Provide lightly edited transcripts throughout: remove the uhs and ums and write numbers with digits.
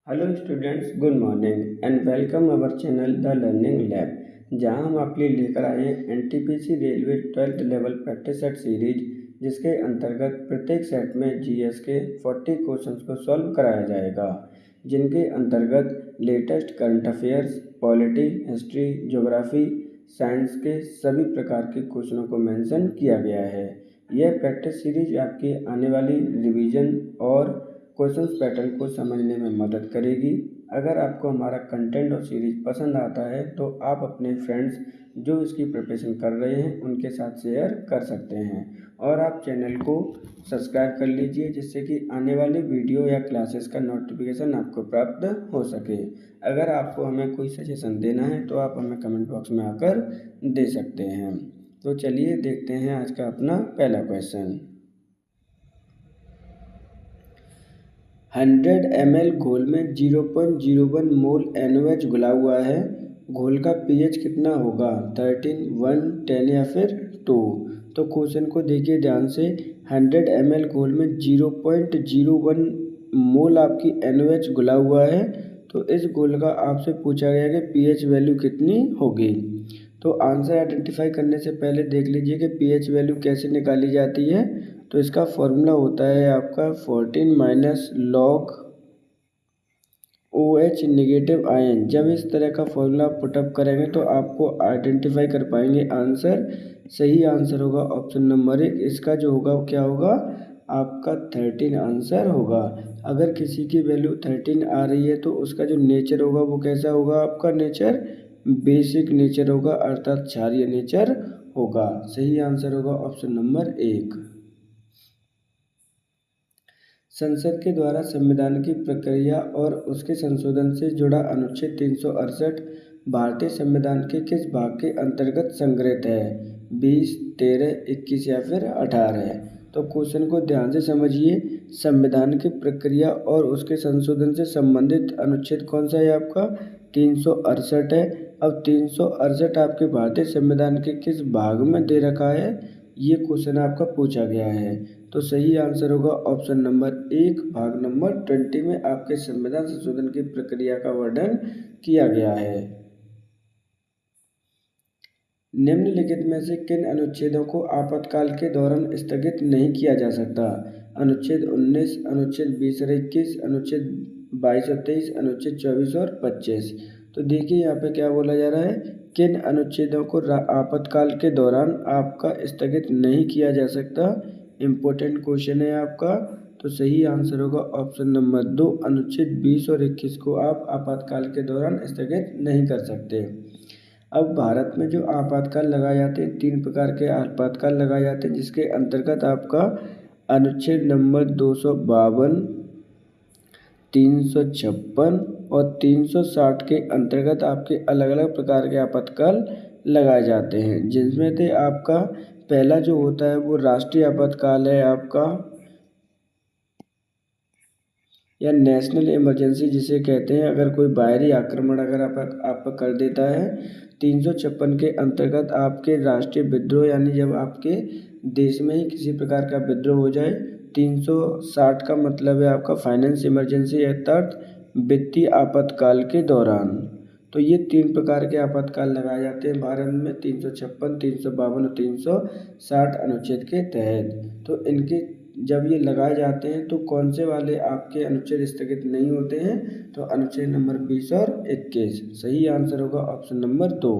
Hello students, good morning and welcome our channel the learning lab, जहां हम आपके लिए लेकर आए हैं NTPC railway 12th level practice set series, जिसके अंतर्गत प्रत्येक सेट में जीएस के 40 क्वेश्चंस को सॉल्व कराया जाएगा, जिनके अंतर्गत latest current affairs, polity, history, geography, science के सभी प्रकार के क्वेश्चनों को मेंशन किया गया है। यह प्रैक्टिस सीरीज आपके आने वाली रिवीजन और क्वेश्चंस पैटर्न को समझने में मदद करेगी। अगर आपको हमारा कंटेंट और सीरीज पसंद आता है तो आप अपने फ्रेंड्स जो इसकी प्रिपरेशन कर रहे हैं उनके साथ शेयर कर सकते हैं, और आप चैनल को सब्सक्राइब कर लीजिए, जिससे कि आने वाले वीडियो या क्लासेस का नोटिफिकेशन आपको प्राप्त हो सके। अगर आपको हमें कोई सजेशन देना है तो आप हमें कमेंट बॉक्स में आकर दे सकते हैं। तो चलिए देखते हैं आज का अपना पहला क्वेश्चन। 100 ml घोल में 0.01 मोल NaOH घुला हुआ है। घोल का pH कितना होगा? 13, 1, 10 या फिर 2। तो क्वेश्चन को देखिए ध्यान से। 100 ml घोल में 0.01 मोल आपकी NaOH घुला हुआ है। तो इस घोल का आपसे पूछा गया कि pH वैल्यू कितनी होगी। तो आंसर आइडेंटिफाई करने से पहले देख लीजिए कि pH वैल्यू कैसे निकाली जाती है। तो इसका फॉर्मूला होता है आपका 14 minus log OH negative ion. जब इस तरह का फॉर्मूला पुटअप करेंगे तो आपको आइडेंटिफाई कर पाएंगे आंसर। सही आंसर होगा ऑप्शन नंबर 1। इसका जो होगा क्या होगा? आपका 13 आंसर होगा। अगर किसी की वैल्यू 13 आ रही है तो उसका जो नेचर होगा वो कैसा होगा? आपका नेचर बेसिक नेचर होगा, अर्थात क्षारीय नेचर होगा। सही आंसर होगा ऑप्शन नंबर 1। संसद के द्वारा संविधान की प्रक्रिया और उसके संशोधन से जुड़ा अनुच्छेद 368 भारतीय संविधान के किस भाग के अंतर्गत संग्रहित है? 20, 13, 21 या फिर 18। तो क्वेश्चन को ध्यान से समझिए। संविधान की प्रक्रिया और उसके संशोधन से संबंधित अनुच्छेद कौन सा है आपका? 368 है। अब 368 आपके भारतीय संविधान के किस भाग में दे रखा है, ये क्वेश्चन आपका पूछा गया है। तो सही आंसर होगा ऑप्शन नंबर 1, भाग नंबर 20 में आपके संविधान संशोधन की प्रक्रिया का वर्णन किया गया है। निम्नलिखित में से किन अनुच्छेदों को आपातकाल के दौरान स्थगित नहीं किया जा सकता? अनुच्छेद 19, अनुच्छेद 20 और 21, अनुच्छेद 22 और 23, अनुच्छेद 24 और 25। तो देखिए यहाँ पे क्या बोला जा रहा है, किन अनुच्छेदों को आपातकाल के दौरान आपका स्थगित नहीं किया जा सकता। इम्पोर्टेंट क्वेश्चन है आपका। तो सही आंसर होगा ऑप्शन नंबर 2, अनुच्छेद 20 और 21 को आप आपातकाल के दौरान स्थगित नहीं कर सकते। अब भारत में जो आपातकाल लगाए जाते हैं, 3 प्रकार के आपातकाल लगाए जाते हैं, जिसके अंतर्गत आपका अनुच्छेद नंबर 252, 356 और 360 के अंतर्गत आपके अलग अलग प्रकार के आपातकाल लगाए जाते हैं, जिसमें से आपका पहला जो होता है वो राष्ट्रीय आपातकाल है आपका, या नेशनल इमरजेंसी जिसे कहते हैं। अगर कोई बाहरी आक्रमण अगर आप पर कर देता है, 356 के अंतर्गत आपके राष्ट्रीय विद्रोह, यानी जब आपके देश में ही किसी प्रकार का विद्रोह हो जाए। 360 का मतलब है आपका फाइनेंस इमरजेंसी, अर्थात वित्तीय आपातकाल के दौरान। तो ये 3 प्रकार के आपातकाल लगाए जाते हैं भारत में, 356, 352 और 360 अनुच्छेद के तहत। तो इनके जब ये लगाए जाते हैं तो कौन से वाले आपके अनुच्छेद स्थगित नहीं होते हैं? तो अनुच्छेद नंबर 20 और 21। सही आंसर होगा ऑप्शन नंबर 2।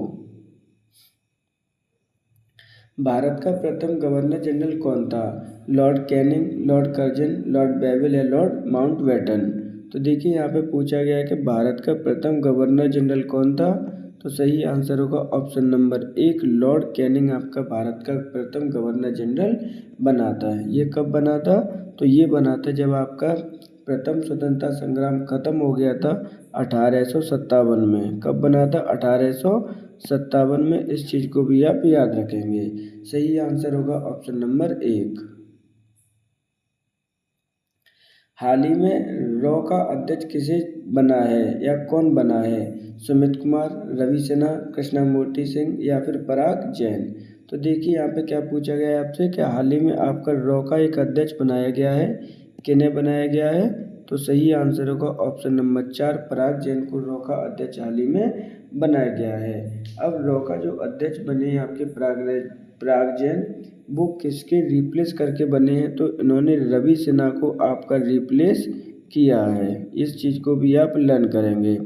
भारत का प्रथम गवर्नर जनरल कौन था? Lord Canning, Lord Curzon, Lord Wavell या लॉर्ड माउंटबेटन। तो देखिए यहाँ पे पूछा गया है कि भारत का प्रथम गवर्नर जनरल कौन था। तो सही आंसर होगा ऑप्शन नंबर 1, लॉर्ड कैनिंग आपका भारत का प्रथम गवर्नर जनरल बना था। ये कब बना था? तो ये बना था जब आपका प्रथम स्वतंत्रता संग्राम खत्म हो गया था 1857 में। कब बना था? 1857 में। इस चीज़ को भी आप याद रखेंगे। सही आंसर होगा ऑप्शन नंबर 1। हाल ही में रॉ का अध्यक्ष किसे बना है या कौन बना है? सुमित कुमार, रवि सिन्हा, कृष्णमूर्ति सिंह या फिर पराग जैन। तो देखिए यहाँ पे क्या पूछा गया है आपसे कि हाल ही में आपका रॉ का एक अध्यक्ष बनाया गया है। किन्हें बनाया गया है? तो सही आंसर होगा ऑप्शन नंबर 4, पराग जैन को रॉ का अध्यक्ष हाल ही में बनाया गया है। अब रॉ का जो अध्यक्ष बने हैं आपके पराग जैन, वो किसके रिप्लेस करके बने हैं, तो इन्होंने रवि सिन्हा को आपका रिप्लेस किया है। इस चीज़ को भी आप लर्न करेंगे।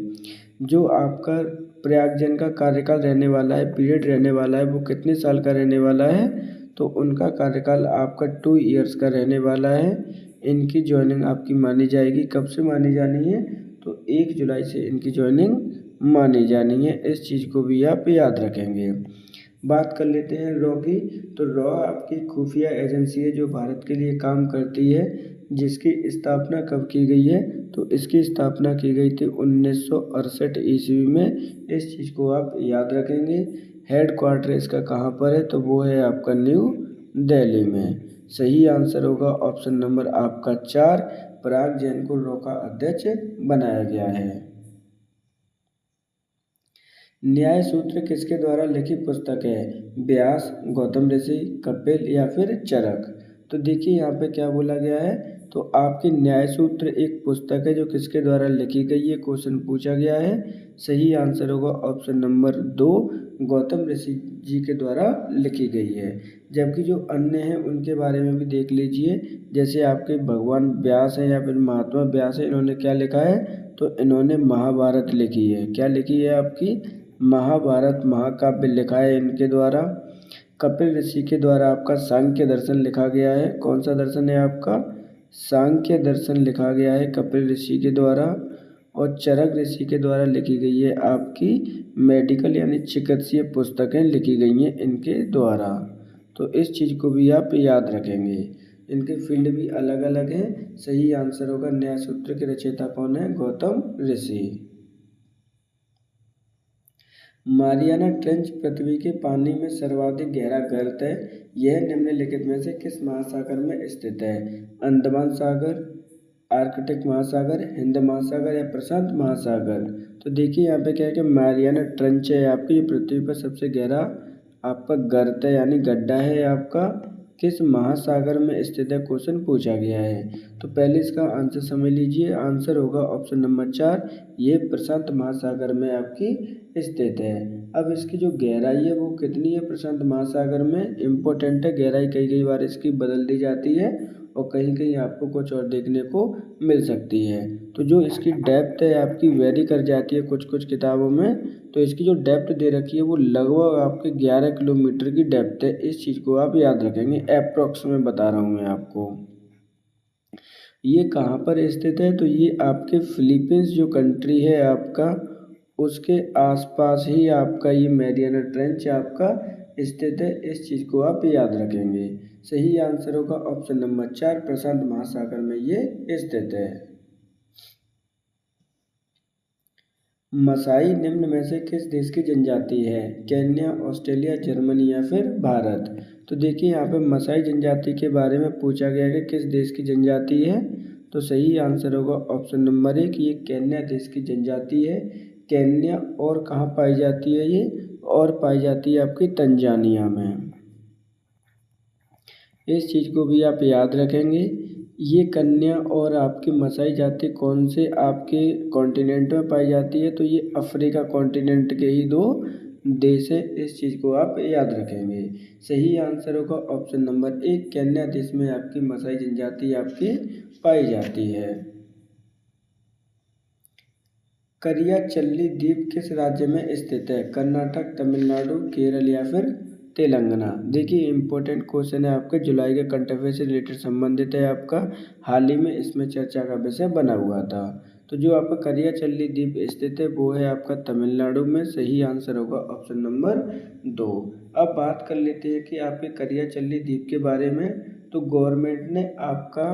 जो आपका प्रयाग जैन का कार्यकाल रहने वाला है, पीरियड रहने वाला है, वो कितने साल का रहने वाला है, तो उनका कार्यकाल आपका 2 ईयर्स का रहने वाला है। इनकी ज्वाइनिंग आपकी मानी जाएगी, कब से मानी जानी है, तो 1 जुलाई से इनकी ज्वाइनिंग मानी जानी है। इस चीज़ को भी आप याद रखेंगे। बात कर लेते हैं रॉ की, तो रॉ आपकी खुफिया एजेंसी है जो भारत के लिए काम करती है, जिसकी स्थापना कब की गई है, तो इसकी स्थापना की गई थी 1968 ईस्वी में। इस चीज़ को आप याद रखेंगे। हेड क्वार्टर इसका कहाँ पर है, तो वो है आपका न्यू दिल्ली में। सही आंसर होगा ऑप्शन नंबर आपका 4, पराग जैन को रॉ का अध्यक्ष बनाया गया है। न्याय सूत्र किसके द्वारा लिखित पुस्तक है, व्यास, गौतम ऋषि, कपिल या फिर चरक। तो देखिए यहाँ पे क्या बोला गया है, तो आपकी न्याय सूत्र एक पुस्तक है जो किसके द्वारा लिखी गई है, क्वेश्चन पूछा गया है। सही आंसर होगा ऑप्शन नंबर 2, गौतम ऋषि जी के द्वारा लिखी गई है। जबकि जो अन्य हैं उनके बारे में भी देख लीजिए, जैसे आपके भगवान व्यास हैं या फिर महात्मा व्यास है, इन्होंने क्या लिखा है, तो इन्होंने महाभारत लिखी है। क्या लिखी है आपकी, महाभारत महाकाव्य लिखा है इनके द्वारा। कपिल ऋषि के द्वारा आपका सांख्य दर्शन लिखा गया है। कौन सा दर्शन है आपका, सांख्य दर्शन लिखा गया है कपिल ऋषि के द्वारा। और चरक ऋषि के द्वारा लिखी गई है आपकी मेडिकल यानी चिकित्सीय पुस्तकें लिखी गई हैं इनके द्वारा। तो इस चीज़ को भी आप याद रखेंगे। इनके फील्ड भी अलग अलग हैं। सही आंसर होगा न्याय सूत्र के रचयिता कौन है, गौतम ऋषि। मारियाना ट्रेंच पृथ्वी के पानी में सर्वाधिक गहरा गर्त है। यह निम्नलिखित में से किस महासागर में स्थित है, अंडमान सागर, आर्कटिक महासागर, हिंद महासागर या प्रशांत महासागर। तो देखिए यहाँ पे क्या है कि मारियाना ट्रेंच है आपकी पृथ्वी पर सबसे गहरा आपका गर्त है यानी गड्ढा है आपका, किस महासागर में स्थित है, क्वेश्चन पूछा गया है। तो पहले इसका आंसर समझ लीजिए। आंसर होगा ऑप्शन नंबर 4, ये प्रशांत महासागर में आपकी स्थित है। अब इसकी जो गहराई है वो कितनी है प्रशांत महासागर में, इम्पोर्टेंट है। गहराई कई कई बार इसकी बदल दी जाती है और कहीं कहीं आपको कुछ और देखने को मिल सकती है। तो जो इसकी डेप्थ है आपकी वेरी कर जाती है कुछ कुछ किताबों में। तो इसकी जो डेप्थ दे रखी है वो लगभग आपके 11 किलोमीटर की डेप्थ है। इस चीज़ को आप याद रखेंगे, अप्रॉक्स में बता रहा हूँ मैं आपको। ये कहाँ पर स्थित है, तो ये आपके फिलीपींस जो कंट्री है आपका, उसके आसपास ही आपका ये मैरियाना ट्रेंच आपका स्थित है। इस चीज़ को आप याद रखेंगे। सही आंसर होगा ऑप्शन नंबर 4, प्रशांत महासागर में ये स्थित है। मसाई निम्न में से किस देश की जनजाति है, केन्या, ऑस्ट्रेलिया, जर्मनी या फिर भारत। तो देखिए यहाँ पे मसाई जनजाति के बारे में पूछा गया है कि किस देश की जनजाति है। तो सही आंसर होगा ऑप्शन नंबर 1, ये केन्या देश की जनजाति है। केन्या और कहाँ पाई जाती है ये, और पाई जाती है आपकी तंजानिया में। इस चीज़ को भी आप याद रखेंगे। ये कन्या और आपकी मसाई जाति कौन से आपके कॉन्टिनेंट में पाई जाती है, तो ये अफ्रीका कॉन्टिनेंट के ही 2 देश है। इस चीज़ को आप याद रखेंगे। सही आंसर होगा ऑप्शन नंबर 1, केन्या देश में आपकी मसाई जनजाति आपकी पाई जाती है। करियाचल्ली द्वीप किस राज्य में स्थित है, कर्नाटक, तमिलनाडु, केरल या फिर तेलंगाना। देखिए इंपॉर्टेंट क्वेश्चन है आपके, जुलाई के करंट अफेयर से रिलेटेड संबंधित है आपका, हाल ही में इसमें चर्चा का विषय बना हुआ था। तो जो आपका करियाचल्ली द्वीप स्थित है वो है आपका तमिलनाडु में। सही आंसर होगा ऑप्शन नंबर 2। अब बात कर लेते हैं कि आपके करियाचल्ली द्वीप के बारे में। तो गवर्नमेंट ने आपका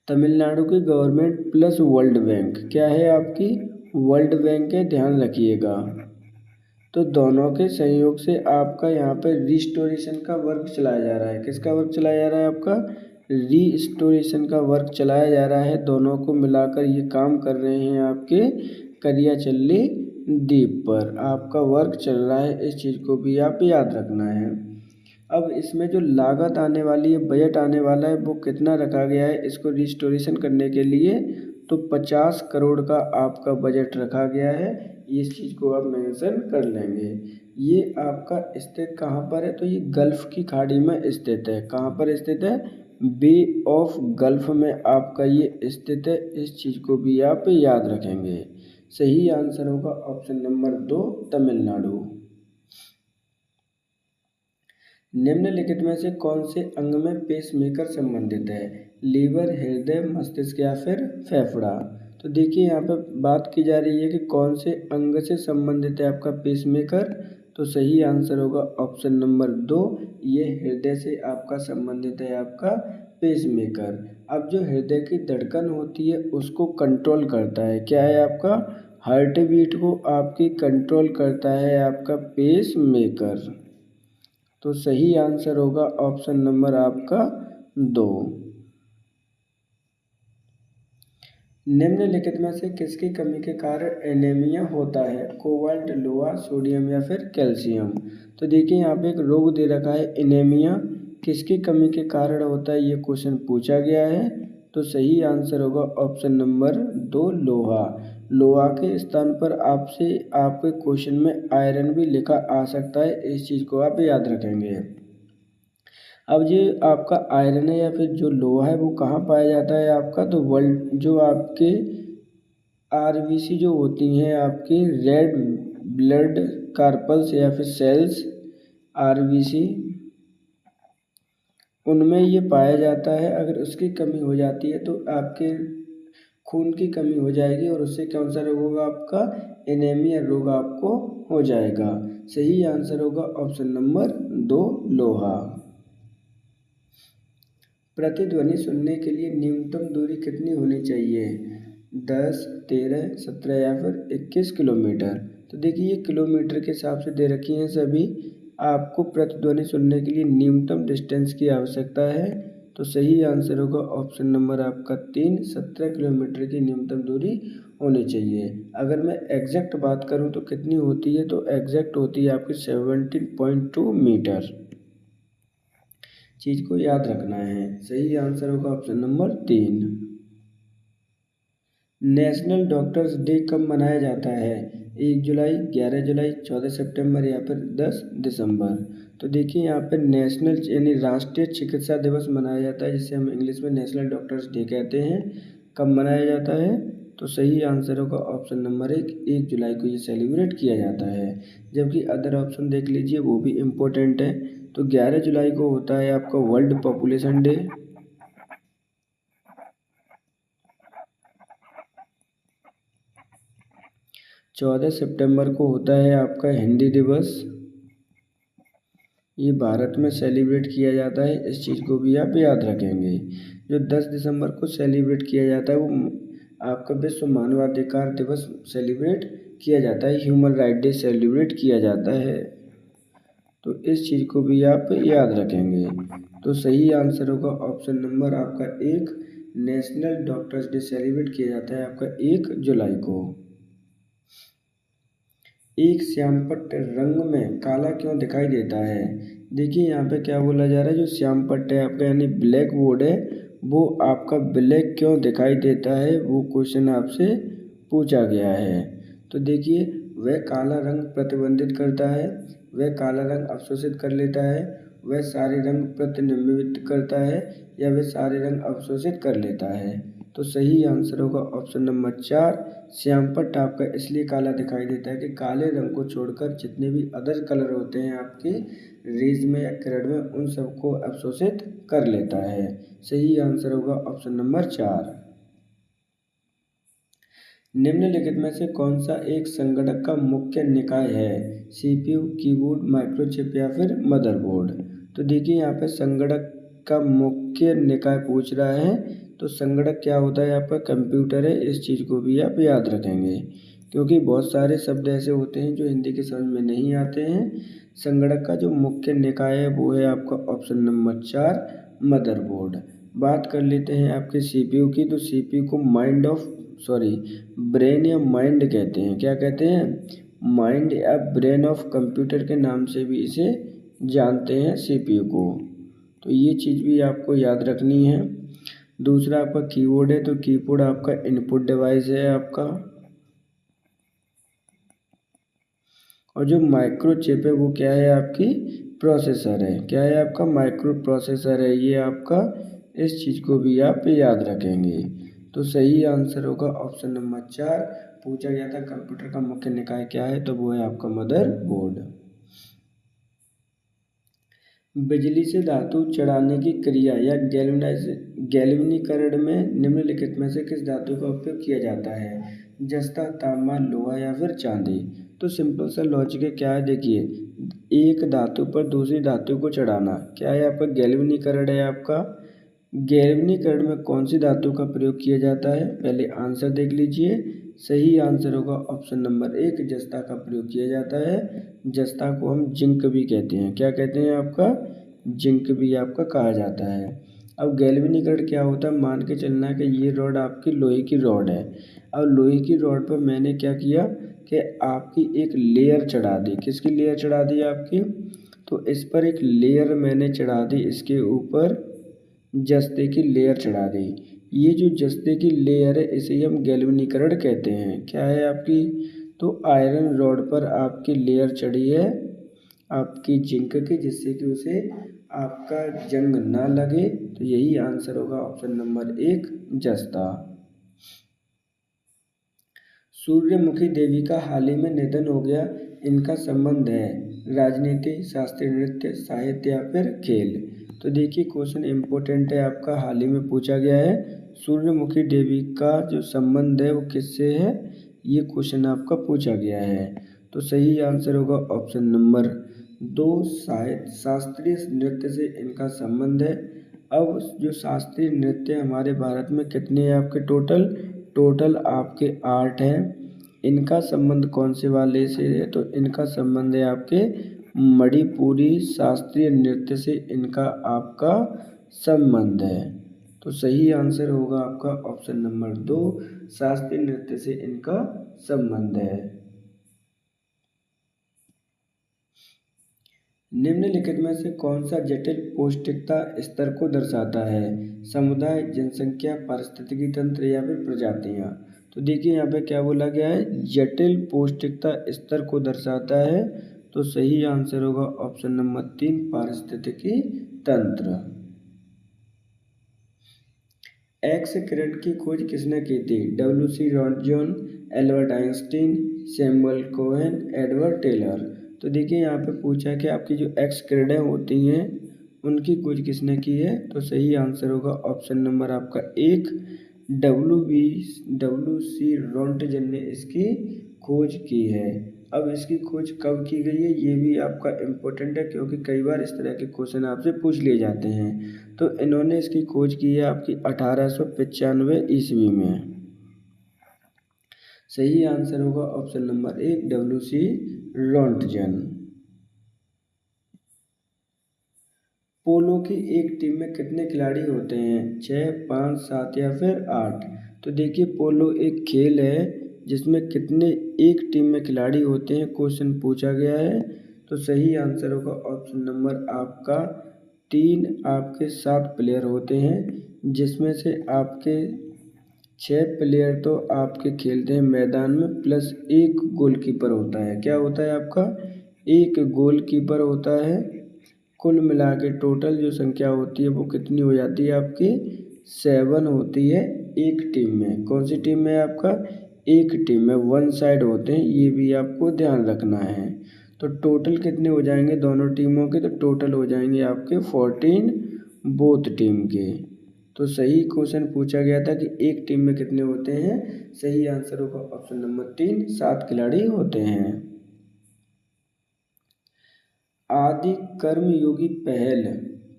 तमिलनाडु की गवर्नमेंट प्लस वर्ल्ड बैंक, क्या है आपकी, वर्ल्ड बैंक है, ध्यान रखिएगा। तो दोनों के सहयोग से आपका यहाँ पे रिस्टोरेशन का वर्क चलाया जा रहा है। किसका वर्क चलाया जा रहा है, आपका रिस्टोरेशन का वर्क चलाया जा रहा है। दोनों को मिलाकर ये काम कर रहे हैं आपके करियाचल्ली द्वीप पर आपका वर्क चल रहा है। इस चीज़ को भी आप याद रखना है। अब इसमें जो लागत आने वाली है, बजट आने वाला है, वो कितना रखा गया है इसको रिस्टोरेशन करने के लिए, तो 50 करोड़ का आपका बजट रखा गया है। इस चीज़ को आप मेंशन कर लेंगे। ये आपका स्थित कहाँ पर है, तो ये गल्फ़ की खाड़ी में स्थित है। कहाँ पर स्थित है, बे ऑफ गल्फ़ में आपका ये स्थित है। इस चीज़ को भी आप याद रखेंगे। सही आंसर होगा ऑप्शन नंबर 2 तमिलनाडु। निम्नलिखित में से कौन से अंग में पेसमेकर संबंधित है, लीवर, हृदय, मस्तिष्क या फिर फेफड़ा। तो देखिए यहाँ पे बात की जा रही है कि कौन से अंग से संबंधित है आपका पेसमेकर, तो सही आंसर होगा ऑप्शन नंबर 2, ये हृदय से आपका संबंधित है आपका पेसमेकर। अब जो हृदय की धड़कन होती है उसको कंट्रोल करता है, क्या है आपका, हार्ट बीट को आपकी कंट्रोल करता है आपका पेसमेकर। तो सही आंसर होगा ऑप्शन नंबर आपका 2। निम्नलिखित में से किसकी कमी के कारण एनीमिया होता है, कोबाल्ट, लोहा, सोडियम या फिर कैल्शियम। तो देखिए यहाँ पे एक रोग दे रखा है एनीमिया, किसकी कमी के कारण होता है, ये क्वेश्चन पूछा गया है। तो सही आंसर होगा ऑप्शन नंबर 2 लोहा। लोहा के स्थान पर आपसे आपके क्वेश्चन में आयरन भी लिखा आ सकता है, इस चीज़ को आप याद रखेंगे। अब ये आपका आयरन है या फिर जो लोहा है वो कहाँ पाया जाता है आपका, तो वर्ल्ड जो आपके आरबीसी जो होती हैं आपकी रेड ब्लड कार्पल्स या फिर सेल्स आरबीसी, उनमें ये पाया जाता है। अगर उसकी कमी हो जाती है तो आपके खून की कमी हो जाएगी और उससे कौन सा रोग होगा आपका, एनीमिया रोग आपको हो जाएगा। सही आंसर होगा ऑप्शन नंबर 2 लोहा। प्रतिध्वनि सुनने के लिए न्यूनतम दूरी कितनी होनी चाहिए, 10, 13, 17 या फिर 21 किलोमीटर। तो देखिए ये किलोमीटर के हिसाब से दे रखी हैं सभी। आपको प्रतिध्वनि सुनने के लिए न्यूनतम डिस्टेंस की आवश्यकता है। तो सही आंसर होगा ऑप्शन नंबर आपका 3, 17 किलोमीटर की न्यूनतम दूरी होनी चाहिए। अगर मैं एग्जैक्ट बात करूं तो कितनी होती है, तो एग्जैक्ट होती है आपकी 17.2 मीटर। चीज़ को याद रखना है। सही आंसर होगा option number 3। National doctors day कब मनाया जाता है, 1 जुलाई, 11 जुलाई, 14 सितंबर या फिर 10 दिसंबर। तो देखिए यहाँ पे नेशनल यानी राष्ट्रीय चिकित्सा दिवस मनाया जाता है, जिसे हम इंग्लिश में नेशनल डॉक्टर्स डे कहते हैं। कब मनाया जाता है, तो सही आंसर होगा ऑप्शन नंबर 1 जुलाई को ये सेलिब्रेट किया जाता है। जबकि अदर ऑप्शन देख लीजिए वो भी इम्पोर्टेंट है। तो 11 जुलाई को होता है आपका वर्ल्ड पॉपुलेशन डे, 14 सितंबर को होता है आपका हिंदी दिवस, ये भारत में सेलिब्रेट किया जाता है, इस चीज़ को भी आप याद रखेंगे। जो 10 दिसंबर को सेलिब्रेट किया जाता है वो आपका विश्व मानवाधिकार दिवस सेलिब्रेट किया जाता है, ह्यूमन राइट डे सेलिब्रेट किया जाता है। तो इस चीज़ को भी आप याद रखेंगे। तो सही आंसर होगा ऑप्शन नंबर आपका 1, नेशनल डॉक्टर्स डे सेलिब्रेट किया जाता है आपका 1 जुलाई को। एक श्यामपट्ट रंग में काला क्यों दिखाई देता है। देखिए यहाँ पे क्या बोला जा रहा है, जो श्यामपट्ट है आपका यानी ब्लैक बोर्ड है, वो आपका ब्लैक क्यों दिखाई देता है, वो क्वेश्चन आपसे पूछा गया है। तो देखिए वह काला रंग प्रतिबंधित करता है, वह काला रंग अवशोषित कर लेता है, वह सारे रंग प्रतिबिंबित करता है या वह सारे रंग अवशोषित कर लेता है। तो सही आंसर होगा ऑप्शन नंबर 4, श्यामपट्ट आपका इसलिए काला दिखाई देता है कि काले रंग को छोड़कर जितने भी अदर कलर होते हैं आपके रेज में या किरण में, उन सबको अवशोषित कर लेता है। सही आंसर होगा ऑप्शन नंबर 4। निम्नलिखित में से कौन सा एक संगणक का मुख्य निकाय है, सीपीयू, कीबोर्ड, माइक्रोचिप या फिर मदरबोर्ड। तो देखिए यहाँ पे संगणक का मुख्य निकाय पूछ रहा है, तो संगणक क्या होता है आपका कंप्यूटर है, इस चीज़ को भी आप याद रखेंगे क्योंकि बहुत सारे शब्द ऐसे होते हैं जो हिंदी के समझ में नहीं आते हैं। संगणक का जो मुख्य निकाय है वो है आपका ऑप्शन नंबर 4 मदरबोर्ड। बात कर लेते हैं आपके सीपीयू की, तो सीपीयू को ब्रेन या माइंड कहते हैं। क्या कहते हैं, माइंड या ब्रेन ऑफ कंप्यूटर के नाम से भी इसे जानते हैं CPU को। तो ये चीज़ भी आपको याद रखनी है। दूसरा आपका कीबोर्ड है, तो कीबोर्ड आपका इनपुट डिवाइस है आपका। और जो माइक्रो चिप है वो क्या है, आपकी प्रोसेसर है। क्या है आपका, माइक्रो प्रोसेसर है ये आपका। इस चीज़ को भी आप याद रखेंगे। तो सही आंसर होगा ऑप्शन नंबर 4। पूछा गया था कंप्यूटर का मुख्य निकाय क्या है, तो वो है आपका मदरबोर्ड। बिजली से धातु चढ़ाने की क्रिया या गैल्वेनीकरण में निम्नलिखित में से किस धातु का उपयोग किया जाता है, जस्ता, तांबा, लोहा या फिर चांदी। तो सिंपल सा लॉजिक है, क्या है देखिए, एक धातु पर दूसरी धातु को चढ़ाना क्या है आपका, गैल्वेनीकरण है आपका। गैल्वेनीकरण में कौन सी धातु का प्रयोग किया जाता है, पहले आंसर देख लीजिए। सही आंसर होगा ऑप्शन नंबर 1, जस्ता का प्रयोग किया जाता है। जस्ता को हम जिंक भी कहते हैं। क्या कहते हैं आपका, जिंक भी आपका कहा जाता है। अब गैल्वेनीकरण क्या होता है, मान के चलना है कि ये रॉड आपकी लोहे की रॉड है। अब लोहे की रॉड पर मैंने क्या किया कि आपकी एक लेयर चढ़ा दी। किसकी लेयर चढ़ा दी आपकी, तो इस पर एक लेयर मैंने चढ़ा दी, इसके ऊपर जस्ते की लेयर चढ़ा दी। ये जो जस्ते की लेयर है इसे हम गैल्वेनीकरण कहते हैं। क्या है आपकी, तो आयरन रॉड पर आपकी लेयर चढ़ी है आपकी जिंक की, जिससे कि उसे आपका जंग ना लगे। तो यही आंसर होगा ऑप्शन नंबर 1, जस्ता। सूर्यमुखी देवी का हाल ही में निधन हो गया, इनका संबंध है राजनीति, शास्त्रीय नृत्य, साहित्य या फिर खेल। तो देखिए क्वेश्चन इम्पोर्टेंट है आपका, हाल ही में पूछा गया है। सूर्यमुखी देवी का जो संबंध है वो किससे है, ये क्वेश्चन आपका पूछा गया है। तो सही आंसर होगा ऑप्शन नंबर 2, शास्त्रीय नृत्य से इनका संबंध है। अब जो शास्त्रीय नृत्य हमारे भारत में कितने हैं आपके, टोटल आपके 8 हैं। इनका संबंध कौन से वाले से है, तो इनका संबंध है आपके मणिपुरी शास्त्रीय नृत्य से इनका आपका संबंध है। तो सही आंसर होगा आपका ऑप्शन नंबर 2, शास्त्रीय नृत्य से इनका संबंध है। निम्नलिखित में से कौन सा जटिल पौष्टिकता स्तर को दर्शाता है, समुदाय, जनसंख्या, पारिस्थितिकी तंत्र या फिर प्रजातियां। तो देखिए यहाँ पे क्या बोला गया है, जटिल पौष्टिकता स्तर को दर्शाता है। तो सही आंसर होगा ऑप्शन नंबर 3, पारिस्थितिकी तंत्र। एक्स किरण की खोज किसने की थी, WC Röntgen, Albert Einstein, Samuel Cohen, Edward Teller. तो देखिए यहाँ पे पूछा है कि आपकी जो एक्स किरणें होती हैं उनकी खोज किसने की है। तो सही आंसर होगा ऑप्शन नंबर आपका 1, WC रॉन्टजन ने इसकी खोज की है। अब इसकी खोज कब की गई है ये भी आपका इम्पोर्टेंट है, क्योंकि कई बार इस तरह के क्वेश्चन आपसे पूछ लिए जाते हैं। तो इन्होंने इसकी खोज की है आपकी 1895 ईस्वी में। सही आंसर होगा ऑप्शन नंबर 1, WC रॉन्टजन। पोलो की एक टीम में कितने खिलाड़ी होते हैं, 6, 5, 7 या फिर 8। तो देखिए पोलो एक खेल है जिसमें कितने एक टीम में खिलाड़ी होते हैं, क्वेश्चन पूछा गया है। तो सही आंसर होगा ऑप्शन नंबर आपका 3, आपके 7 प्लेयर होते हैं, जिसमें से आपके 6 प्लेयर तो आपके खेलते हैं मैदान में, प्लस एक गोलकीपर होता है। क्या होता है आपका, एक गोलकीपर होता है। कुल मिला के टोटल जो संख्या होती है वो कितनी हो जाती है आपकी, 7 होती है एक टीम में। कौन सी टीम में आपका, एक टीम में 1 साइड होते हैं, ये भी आपको ध्यान रखना है। तो टोटल कितने हो जाएंगे दोनों टीमों के, तो टोटल हो जाएंगे आपके 14 बोथ टीम के। तो सही क्वेश्चन पूछा गया था कि एक टीम में कितने होते हैं, सही आंसर होगा ऑप्शन नंबर 3, 7 खिलाड़ी होते हैं। आदि कर्मयोगी पहल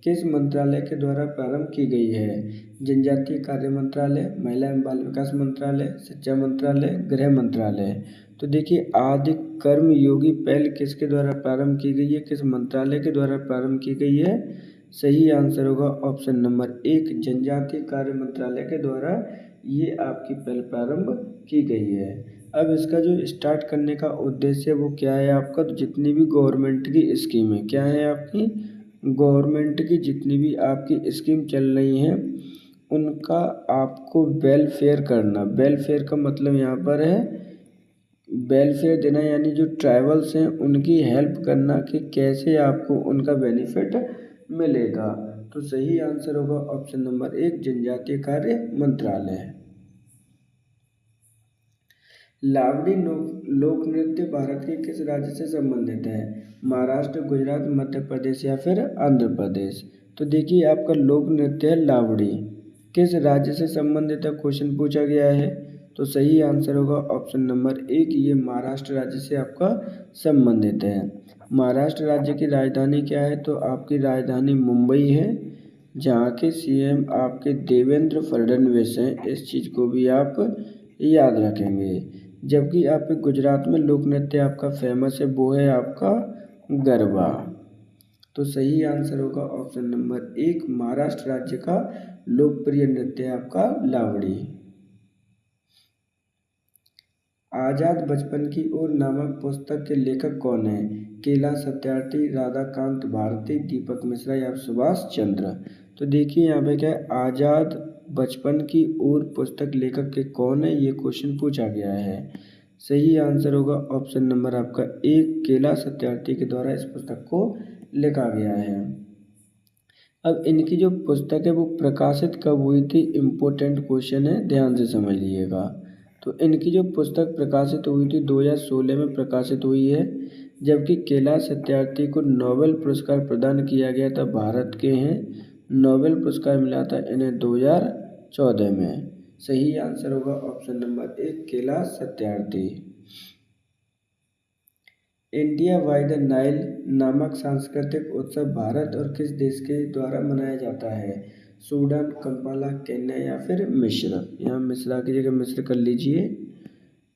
किस मंत्रालय के द्वारा प्रारंभ की गई है, जनजातीय कार्य मंत्रालय, महिला एवं बाल विकास मंत्रालय, शिक्षा मंत्रालय, गृह मंत्रालय। तो देखिए आदि कर्मयोगी पहल किसके द्वारा प्रारंभ की गई है, किस मंत्रालय के द्वारा प्रारंभ की गई है। सही आंसर होगा ऑप्शन नंबर 1, जनजातीय कार्य मंत्रालय के द्वारा ये आपकी पहल प्रारंभ की गई है। अब इसका जो स्टार्ट करने का उद्देश्य वो क्या है आपका, तो जितनी भी गवर्नमेंट की स्कीम है, क्या है आपकी गवर्नमेंट की जितनी भी आपकी स्कीम चल रही हैं उनका आपको वेलफेयर करना। वेलफेयर का मतलब यहाँ पर है वेलफेयर देना, यानी जो ट्राइबल्स हैं उनकी हेल्प करना कि कैसे आपको उनका बेनिफिट मिलेगा। तो सही आंसर होगा ऑप्शन नंबर 1 जनजातीय कार्य मंत्रालय। लावड़ी लोक नृत्य भारत के किस राज्य से संबंधित है? महाराष्ट्र, गुजरात, मध्य प्रदेश या फिर आंध्र प्रदेश। तो देखिए आपका लोक नृत्य है लावड़ी, किस राज्य से संबंधित है क्वेश्चन पूछा गया है। तो सही आंसर होगा ऑप्शन नंबर 1, ये महाराष्ट्र राज्य से आपका संबंधित है। महाराष्ट्र राज्य की राजधानी क्या है? तो आपकी राजधानी मुंबई है, जहाँ के सीएम आपके देवेंद्र फडणवीस हैं। इस चीज़ को भी आप याद रखेंगे। जबकि आपके गुजरात में लोक नृत्य आपका फेमस है, वो है आपका गरबा। तो सही आंसर होगा ऑप्शन नंबर 1, महाराष्ट्र राज्य का लोकप्रिय नृत्य है आपका लावड़ी। आजाद बचपन की ओर नामक पुस्तक के लेखक कौन है? कैलाश सत्यार्थी, राधाकांत भारती, दीपक मिश्रा या सुभाष चंद्र। तो देखिए यहाँ पे क्या है, आजाद बचपन की ओर पुस्तक लेखक के कौन है, ये क्वेश्चन पूछा गया है। सही आंसर होगा ऑप्शन नंबर आपका 1, कैलाश सत्यार्थी के द्वारा इस पुस्तक को लिखा गया है। अब इनकी जो पुस्तक है वो प्रकाशित कब हुई थी, इम्पोर्टेंट क्वेश्चन है, ध्यान से समझ लीजिएगा। तो इनकी जो पुस्तक प्रकाशित हुई थी 2016 में प्रकाशित हुई है, जबकि कैलाश सत्यार्थी को नोबेल पुरस्कार प्रदान किया गया था, भारत के हैं, नोबेल पुरस्कार मिला था इन्हें 2014 में। सही आंसर होगा option number 1, Kailash Satyarthi. India by the Nile नामक सांस्कृतिक उत्सव भारत और किस देश के द्वारा मनाया जाता है? सूडान, कंपाला, केन्या या फिर मिस्र। यहाँ मिस्र की जगह मिस्र कर लीजिए।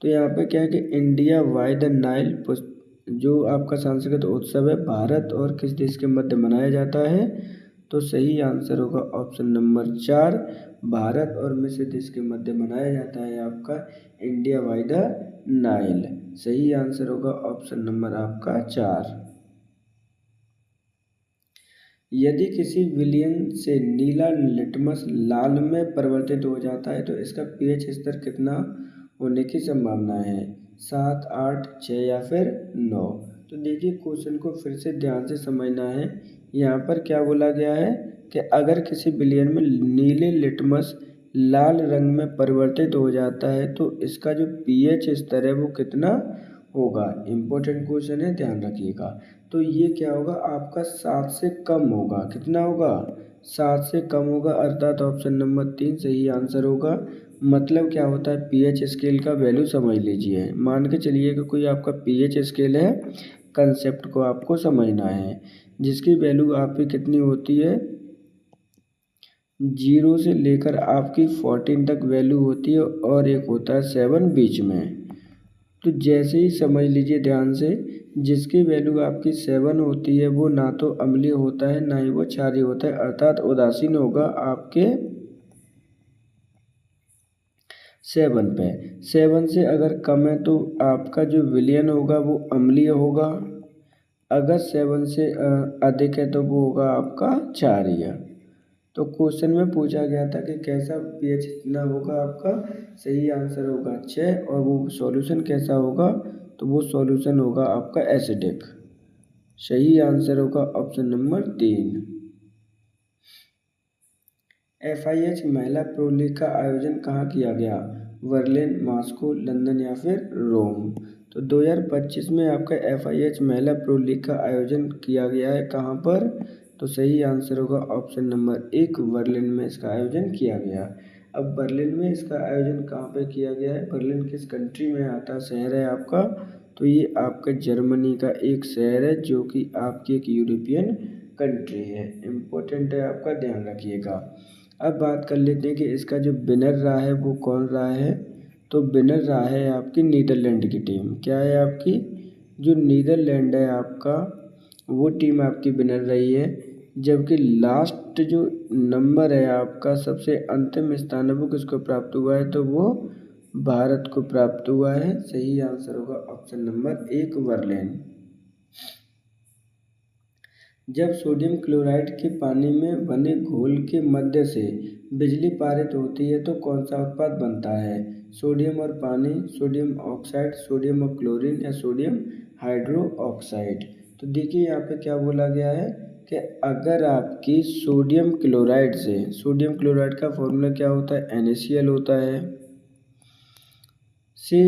तो यहाँ पे क्या है कि इंडिया बाय द नाइल जो आपका सांस्कृतिक उत्सव है भारत और किस देश के मध्य मनाया जाता है? तो सही आंसर होगा ऑप्शन नंबर 4, भारत और मिस्र देश के मध्य मनाया जाता है आपका इंडिया बाय द नाइल। सही आंसर होगा ऑप्शन नंबर आपका 4। यदि किसी विलयन से नीला लिटमस लाल में परिवर्तित हो जाता है तो इसका पीएच स्तर कितना होने की संभावना है? 7, 8, 6 या फिर 9। तो देखिए क्वेश्चन को फिर से ध्यान से समझना है। यहाँ पर क्या बोला गया है कि अगर किसी विलयन में नीले लिटमस लाल रंग में परिवर्तित हो जाता है तो इसका जो पीएच स्तर है वो कितना होगा। इम्पोर्टेंट क्वेश्चन है, ध्यान रखिएगा। तो ये क्या होगा आपका 7 से कम होगा। कितना होगा? 7 से कम होगा, अर्थात ऑप्शन नंबर 3 सही आंसर होगा। मतलब क्या होता है, पीएच स्केल का वैल्यू समझ लीजिए। मान के चलिए कि कोई आपका पीएच स्केल है, कंसेप्ट को आपको समझना है, जिसकी वैल्यू आपकी कितनी होती है, 0 से लेकर आपकी 14 तक वैल्यू होती है और एक होता है 7 बीच में। तो जैसे ही समझ लीजिए ध्यान से, जिसकी वैल्यू आपकी 7 होती है वो ना तो अम्लीय होता है ना ही वो क्षारीय होता है, अर्थात उदासीन होगा आपके 7 पे। 7 से अगर कम है तो आपका जो विलयन होगा वो अम्लीय होगा। अगर 7 से अधिक है तो वो होगा आपका क्षारीय। तो क्वेश्चन में पूछा गया था कि कैसा पीएच कितना होगा आपका, सही आंसर होगा 6। और वो सॉल्यूशन कैसा होगा, तो वो सॉल्यूशन होगा आपका एसिडिक। सही आंसर होगा ऑप्शन नंबर 3। FIH महिला प्रो लीग का आयोजन कहाँ किया गया? बर्लिन, मॉस्को, लंदन या फिर रोम। तो 2025 में आपका FIH महिला प्रो लीग का आयोजन किया गया है, कहाँ पर? तो सही आंसर होगा ऑप्शन नंबर 1, बर्लिन में इसका आयोजन किया गया। अब बर्लिन में इसका आयोजन कहाँ पे किया गया है, बर्लिन किस कंट्री में आता शहर है आपका? तो ये आपका जर्मनी का एक शहर है जो कि आपकी एक यूरोपियन कंट्री है। इम्पोर्टेंट है आपका, ध्यान रखिएगा। अब बात कर लेते हैं कि इसका जो विनर रहा है वो कौन रहा है। तो विनर रहा है आपकी नीदरलैंड की टीम। क्या है आपकी, जो नीदरलैंड है आपका, वो टीम आपकी विनर रही है। जबकि लास्ट जो नंबर है आपका सबसे अंतिम स्थान है वो किसको प्राप्त हुआ है, तो वो भारत को प्राप्त हुआ है। सही आंसर होगा ऑप्शन नंबर 1 वर्लेन। जब सोडियम क्लोराइड के पानी में बने घोल के मध्य से बिजली पारित होती है तो कौन सा उत्पाद बनता है, सोडियम और पानी, सोडियम ऑक्साइड, सोडियम और क्लोरीन या सोडियम हाइड्रो ऑक्साइड। तो देखिए यहाँ पे क्या बोला गया है कि अगर आपकी सोडियम क्लोराइड से, सोडियम क्लोराइड का फॉर्मूला क्या होता है, NaCl होता है, से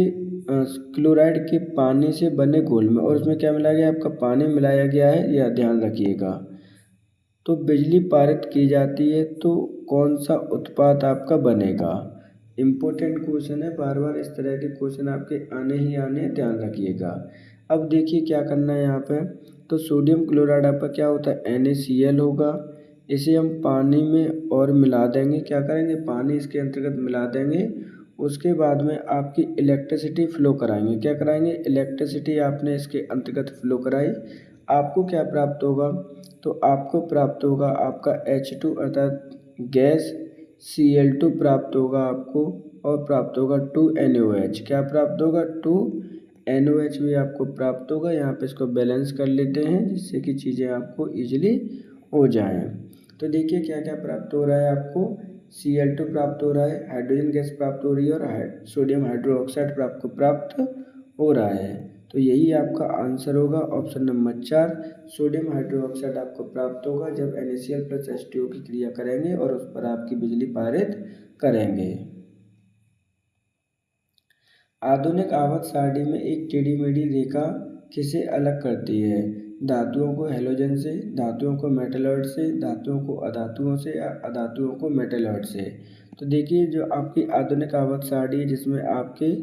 क्लोराइड के पानी से बने घोल में, और उसमें क्या मिलाया गया, आपका पानी मिलाया गया है, यह ध्यान रखिएगा, तो बिजली पारित की जाती है तो कौन सा उत्पाद आपका बनेगा। इम्पोर्टेंट क्वेश्चन है, बार बार इस तरह के क्वेश्चन आपके आने ही आने, ध्यान रखिएगा। अब देखिए क्या करना है यहाँ पे, तो सोडियम क्लोराइड आपका क्या होता है, NaCl होगा। इसे हम पानी में और मिला देंगे, क्या करेंगे, पानी इसके अंतर्गत मिला देंगे। उसके बाद में आपकी इलेक्ट्रिसिटी फ्लो कराएंगे, क्या कराएंगे, इलेक्ट्रिसिटी आपने इसके अंतर्गत फ्लो कराई, आपको क्या प्राप्त होगा, तो आपको प्राप्त होगा आपका H2 अर्थात गैस, Cl2 प्राप्त होगा आपको, और प्राप्त होगा 2NOH, क्या प्राप्त होगा, 2NOH भी आपको प्राप्त होगा। यहाँ पे इसको बैलेंस कर लेते हैं जिससे कि चीज़ें आपको ईजिली हो जाएं। तो देखिए क्या क्या प्राप्त हो रहा है आपको, Cl2 प्राप्त हो रहा है, हाइड्रोजन गैस प्राप्त हो रही है, और सोडियम हाइड्रो ऑक्साइड आपको प्राप्त हो रहा है। तो यही आपका आंसर होगा ऑप्शन नंबर 4, सोडियम हाइड्रोक्साइड आपको प्राप्त होगा जब NaCl प्लस H2O की क्रिया करेंगे और उस पर आपकी बिजली पारित करेंगे। आधुनिक आवर्त सारणी में एक टेढ़ी मेढ़ी रेखा किसे अलग करती है, धातुओं को हैलोजन से, धातुओं को मेटलॉइड से, धातुओं को अधातुओं से या अधातुओं को मेटलॉइड से। तो देखिए जो आपकी आधुनिक आवर्त सारणी है जिसमें आपके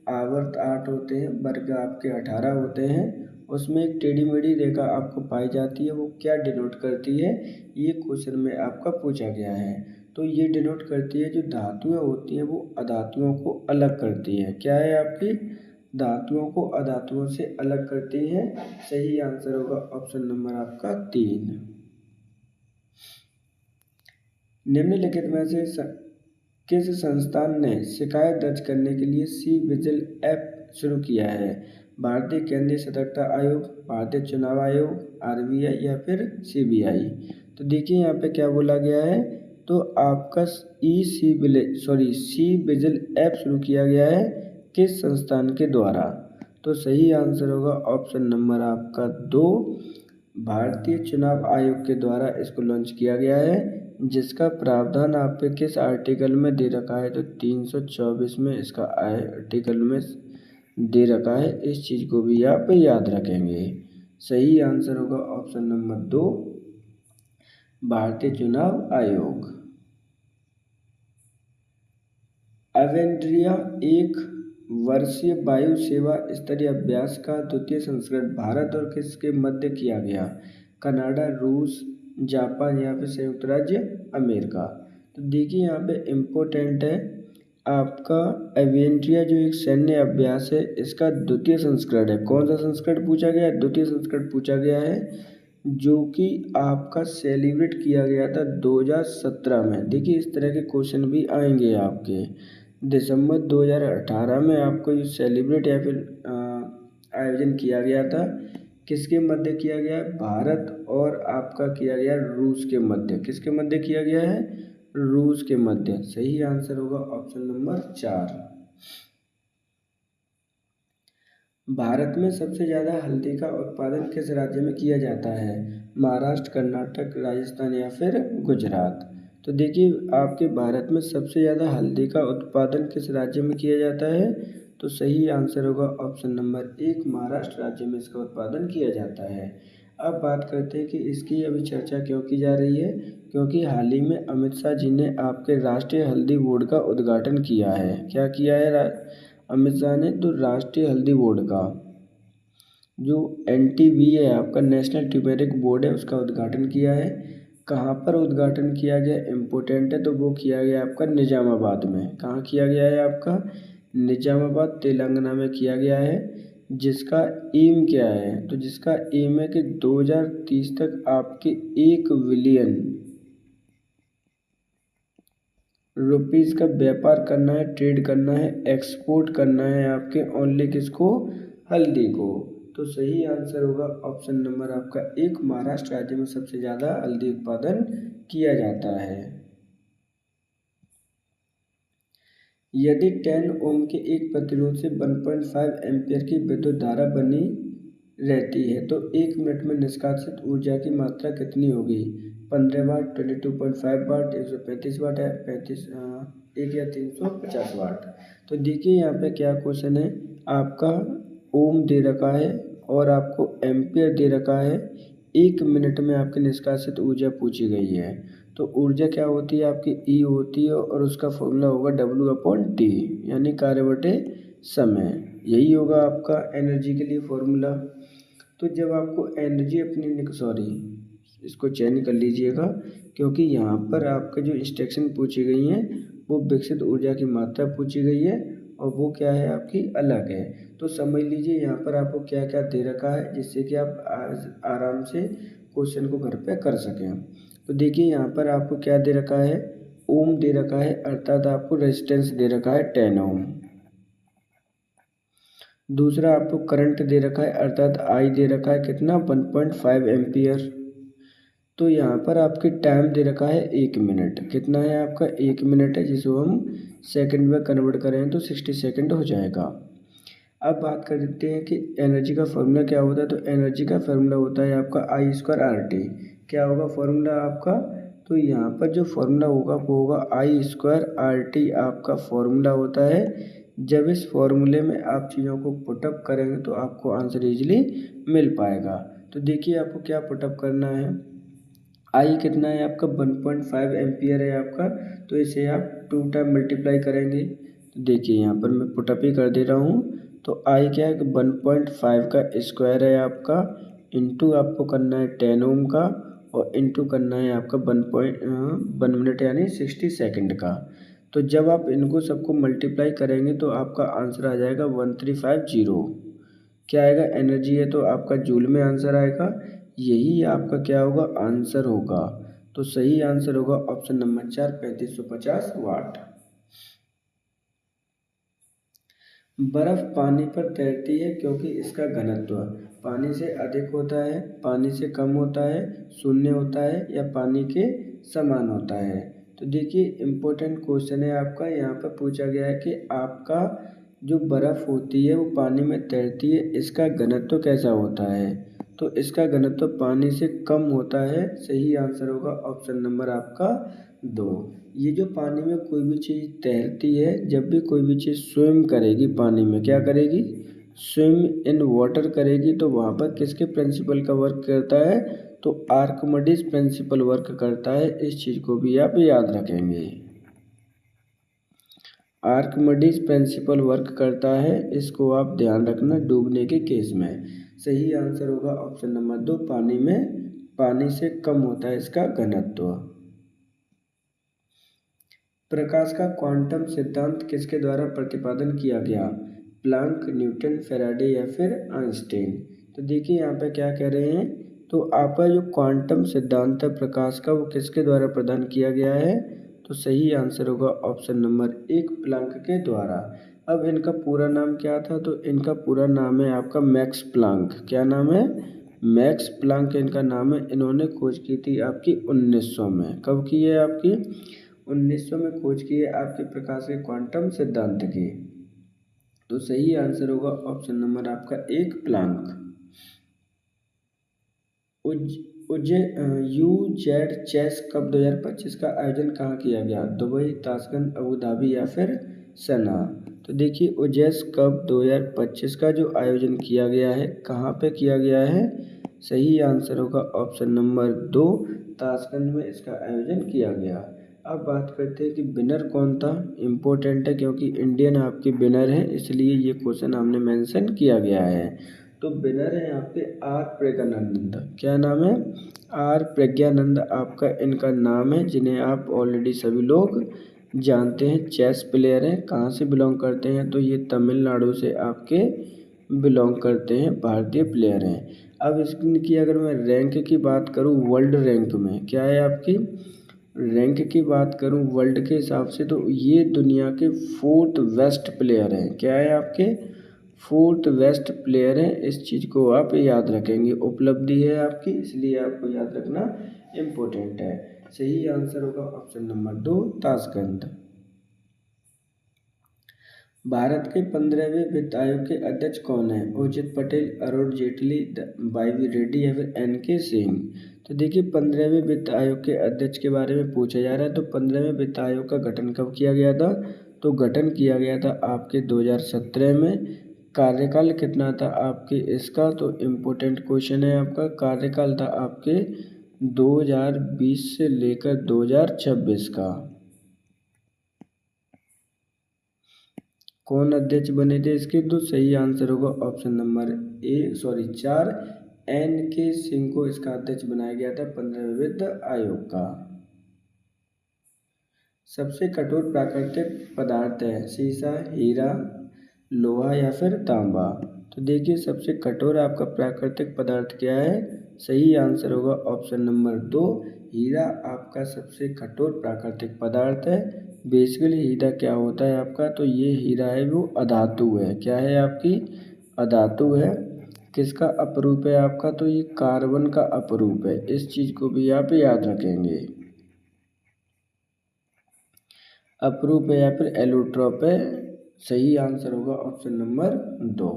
आवर्त 8 होते हैं, वर्ग आपके 18 होते हैं, उसमें एक टेढ़ी मेढ़ी रेखा आपको पाई जाती है, वो क्या डिनोट करती है, ये क्वेश्चन में आपका पूछा गया है। तो ये डिनोट करती है जो धातुएं होती हैं वो अधातुओं को अलग करती है, क्या है आपकी, धातुओं को अधातुओं से अलग करती है। सही आंसर होगा ऑप्शन नंबर आपका 3। निम्नलिखित में से किस संस्थान ने शिकायत दर्ज करने के लिए सी विजिल ऐप शुरू किया है, भारतीय केंद्रीय सतर्कता आयोग, भारतीय चुनाव आयोग, RBI या फिर CBI। तो देखिए यहाँ पे क्या बोला गया है, तो आपका सी विजिल ऐप शुरू किया गया है किस संस्थान के द्वारा। तो सही आंसर होगा ऑप्शन नंबर आपका 2, भारतीय चुनाव आयोग के द्वारा इसको लॉन्च किया गया है, जिसका प्रावधान आपके किस आर्टिकल में दे रखा है, तो 324 में इसका आर्टिकल में दे रखा है। इस चीज़ को भी आप याद रखेंगे। सही आंसर होगा ऑप्शन नंबर 2, भारतीय चुनाव आयोग। एवेंड्रिया एक वर्षीय वायु सेवा स्तरीय अभ्यास का द्वितीय संस्करण भारत और किसके मध्य किया गया, कनाडा, रूस, जापान या फिर संयुक्त राज्य अमेरिका। तो देखिए यहाँ पे इम्पोर्टेंट है आपका एवेंड्रिया जो एक सैन्य अभ्यास है इसका द्वितीय संस्करण है, कौन सा संस्करण पूछा गया है, द्वितीय संस्करण पूछा गया है, जो कि आपका सेलिब्रेट किया गया था 2017 में। देखिए इस तरह के क्वेश्चन भी आएंगे आपके, दिसंबर 2018 में आपको ये सेलिब्रेट या फिर आयोजन किया गया था, किसके मध्य किया गया है, भारत और आपका किया गया रूस के मध्य, किसके मध्य किया गया है, रूस के मध्य। सही आंसर होगा ऑप्शन नंबर 4। भारत में सबसे ज़्यादा हल्दी का उत्पादन किस राज्य में किया जाता है, महाराष्ट्र, कर्नाटक, राजस्थान या फिर गुजरात। तो देखिए आपके भारत में सबसे ज़्यादा हल्दी का उत्पादन किस राज्य में किया जाता है, तो सही आंसर होगा ऑप्शन नंबर 1, महाराष्ट्र राज्य में इसका उत्पादन किया जाता है। अब बात करते हैं कि इसकी अभी चर्चा क्यों की जा रही है, क्योंकि हाल ही में अमित शाह जी ने आपके राष्ट्रीय हल्दी बोर्ड का उद्घाटन किया है। क्या किया है अमित शाह ने, तो राष्ट्रीय हल्दी बोर्ड का जो NTB है आपका नेशनल ट्यूमेरिक बोर्ड है उसका उद्घाटन किया है। कहाँ पर उद्घाटन किया गया, इम्पोर्टेंट है, तो वो किया गया आपका निजामाबाद में। कहाँ किया गया है आपका, निजामाबाद तेलंगाना में किया गया है। जिसका एम क्या है, तो जिसका एम है कि 2030 तक आपके 1 बिलियन रुपीस का व्यापार करना है, ट्रेड करना है, एक्सपोर्ट करना है आपके ओनली किसको, हल्दी को। तो सही आंसर होगा ऑप्शन नंबर आपका 1, महाराष्ट्र राज्य में सबसे ज़्यादा हल्दी उत्पादन किया जाता है। यदि 10 ओम के एक प्रतिरोध से 1.5 एम्पियर की विद्युत धारा बनी रहती है तो 1 मिनट में निष्कासित ऊर्जा की मात्रा कितनी होगी? 15 वाट, 22.5 वाट, 135 वाट है, 35 1 या 350 वाट। तो देखिए यहाँ पे क्या क्वेश्चन है, आपका ओम दे रखा है और आपको एम्पियर दे रखा है। 1 मिनट में आपकी निष्कासित ऊर्जा पूछी गई है। तो ऊर्जा क्या होती है आपकी, ई होती है और उसका फॉर्मूला होगा W/T, यानी कार्य बटे समय। यही होगा आपका एनर्जी के लिए फॉर्मूला। तो जब आपको एनर्जी अपनी इसको चेंज कर लीजिएगा, क्योंकि यहाँ पर आपके जो इंस्ट्रक्शन पूछी गई हैं वो विकसित ऊर्जा की मात्रा पूछी गई है और वो क्या है आपकी अलग है। तो समझ लीजिए यहाँ पर आपको क्या क्या दे रखा है, जिससे कि आप आराम से क्वेश्चन को घर पे कर सकें। तो देखिए यहाँ पर आपको क्या दे रखा है, ओम दे रखा है, अर्थात आपको रेजिस्टेंस दे रखा है 10 ओम। दूसरा आपको करंट दे रखा है, अर्थात आई दे रखा है कितना, 1.5 एम्पियर। तो यहाँ पर आपके टाइम दे रखा है 1 मिनट, कितना है आपका 1 मिनट है, जिसको हम सेकंड में कन्वर्ट करें तो 60 सेकंड हो जाएगा। अब बात कर लेते हैं कि एनर्जी का फॉर्मूला क्या होता है। तो एनर्जी का फॉर्मूला होता है आपका I²RT। क्या होगा फॉर्मूला आपका, तो यहाँ पर जो फॉर्मूला होगा वो होगा I²RT आपका फॉर्मूला होता है। जब इस फॉर्मूले में आप चीज़ों को पुटअप करेंगे तो आपको आंसर इजीली मिल पाएगा। तो देखिए आपको क्या पुटअप करना है, आई कितना है आपका 1.5 एम्पियर है आपका, तो इसे आप 2 टाइम मल्टीप्लाई करेंगे। तो देखिए यहाँ पर मैं पुटअप ही कर दे रहा हूँ। तो आई क्या है कि 1.5 का स्क्वायर है आपका, इंटू आपको करना है 10 ओम का और इंटू करना है आपका 1 मिनट यानी 60 सेकंड का। तो जब आप इनको सबको मल्टीप्लाई करेंगे तो आपका आंसर आ जाएगा 1350। क्या आएगा, एनर्जी है तो आपका जूल में आंसर आएगा। यही आपका क्या होगा आंसर होगा। तो सही आंसर होगा ऑप्शन नंबर 4, 3550 वाट। बर्फ पानी पर तैरती है क्योंकि इसका घनत्व पानी से अधिक होता है, पानी से कम होता है, शून्य होता है या पानी के समान होता है। तो देखिए इम्पोर्टेंट क्वेश्चन है आपका, यहाँ पर पूछा गया है कि आपका जो बर्फ़ होती है वो पानी में तैरती है, इसका घनत्व कैसा होता है। तो इसका घनत्व पानी से कम होता है। सही आंसर होगा ऑप्शन नंबर आपका 2। ये जो पानी में कोई भी चीज़ तैरती है, जब भी कोई भी चीज़ स्विम करेगी पानी में, क्या करेगी, स्विम इन वाटर करेगी, तो वहाँ पर किसके प्रिंसिपल का वर्क करता है, तो आर्किमिडीज प्रिंसिपल वर्क करता है। इस चीज़ को भी आप याद रखेंगे, आर्किमिडीज प्रिंसिपल वर्क करता है, इसको आप ध्यान रखना डूबने के केस में। सही आंसर होगा ऑप्शन नंबर 2, पानी से कम होता है इसका घनत्व। प्रकाश का क्वांटम सिद्धांत किसके द्वारा प्रतिपादन किया गया, प्लांक, न्यूटन, फैराडे या फिर आइंस्टाइन। तो देखिए यहाँ पे क्या कह रहे हैं, तो आपका जो क्वांटम सिद्धांत है प्रकाश का वो किसके द्वारा प्रदान किया गया है। तो सही आंसर होगा ऑप्शन नंबर 1, प्लांक के द्वारा। अब इनका पूरा नाम क्या था, तो इनका पूरा नाम है आपका मैक्स प्लांक। क्या नाम है, मैक्स प्लांक इनका नाम है। इन्होंने खोज की थी आपकी 1900 में। कब की है आपकी, 1900 में खोज की है आपके प्रकाश के क्वांटम सिद्धांत की। तो सही आंसर होगा ऑप्शन नंबर आपका 1, प्लांक। UZ चेस कप 2025 का आयोजन कहाँ किया गया, दुबई, ताशकंद, अबू धाबी या फिर सना। तो देखिए UZ कप 2025 का जो आयोजन किया गया है कहाँ पे किया गया है, सही आंसर होगा ऑप्शन नंबर 2, ताशकंद में इसका आयोजन किया गया। अब बात करते हैं कि विनर कौन था। इम्पोर्टेंट है क्योंकि इंडियन आपके विनर है, इसलिए ये क्वेश्चन हमने मेंशन किया गया है। तो विनर है यहाँ पे आर प्रज्ञानंद। क्या नाम है, आर प्रज्ञानंद आपका इनका नाम है, जिन्हें आप ऑलरेडी सभी लोग जानते हैं। चेस प्लेयर हैं, कहाँ से बिलोंग करते हैं, तो ये तमिलनाडु से आपके बिलोंग करते हैं, भारतीय प्लेयर हैं। अब इसकी अगर मैं रैंक की बात करूँ वर्ल्ड रैंक में, क्या है आपकी रैंक की बात करूँ वर्ल्ड के हिसाब से, तो ये दुनिया के 4th बेस्ट प्लेयर हैं। क्या है आपके 4th बेस्ट प्लेयर हैं। इस चीज़ को आप याद रखेंगे, उपलब्धि है आपकी, इसलिए आपको याद रखना इम्पोर्टेंट है। सही आंसर होगा ऑप्शन नंबर 2 ताशकंद। भारत के 15वें वित्त आयोग के अध्यक्ष कौन है? उर्जित पटेल, अरुण जेटली, वाई रेड्डी या फिर एन.के. सिंह। तो देखिए 15वें वित्त आयोग के अध्यक्ष के बारे में पूछा जा रहा है। तो 15वें वित्त आयोग का गठन कब किया गया था? तो गठन किया गया था आपके 2017 में। कार्यकाल कितना था आपके इसका? तो इम्पोर्टेंट क्वेश्चन है आपका। कार्यकाल था आपके 2020 से लेकर 2026 का। कौन अध्यक्ष बने थे इसके? तो सही आंसर होगा ऑप्शन नंबर 4 एन.के. सिंह को इसका अध्यक्ष बनाया गया था 15वें वित्त आयोग का। सबसे कठोर प्राकृतिक पदार्थ है सीसा, हीरा, लोहा या फिर तांबा। तो देखिए सबसे कठोर आपका प्राकृतिक पदार्थ क्या है? सही आंसर होगा ऑप्शन नंबर 2 हीरा आपका सबसे कठोर प्राकृतिक पदार्थ है। बेसिकली हीरा क्या होता है आपका? तो ये हीरा है वो अधातु है। क्या है आपकी? अधातु है। किसका अपरूप है आपका? तो ये कार्बन का अपरूप है। इस चीज़ को भी आप याद रखेंगे। अपरूप है या फिर एलोट्रॉप है। सही आंसर होगा option number 2।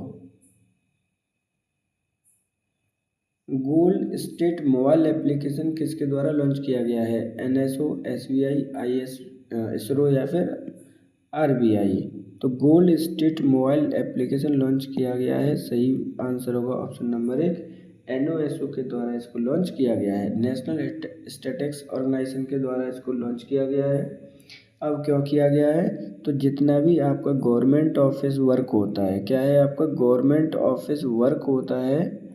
Gold state mobile application किसके द्वारा लॉन्च किया गया है? एनएसओ, एसबीआई, इसरो या फिर आरबीआई। तो gold state mobile application launch किया गया है। सही आंसर होगा ऑप्शन नंबर 1 एनओएसओ के द्वारा इसको लॉन्च किया गया है। नेशनल स्टैटिस्टिक्स ऑर्गेनाइजेशन के द्वारा इसको लॉन्च किया गया है। अब क्यों किया गया है? तो जितना भी आपका गवर्नमेंट ऑफिस वर्क होता है, क्या है आपका गवर्नमेंट ऑफिस वर्क होता है,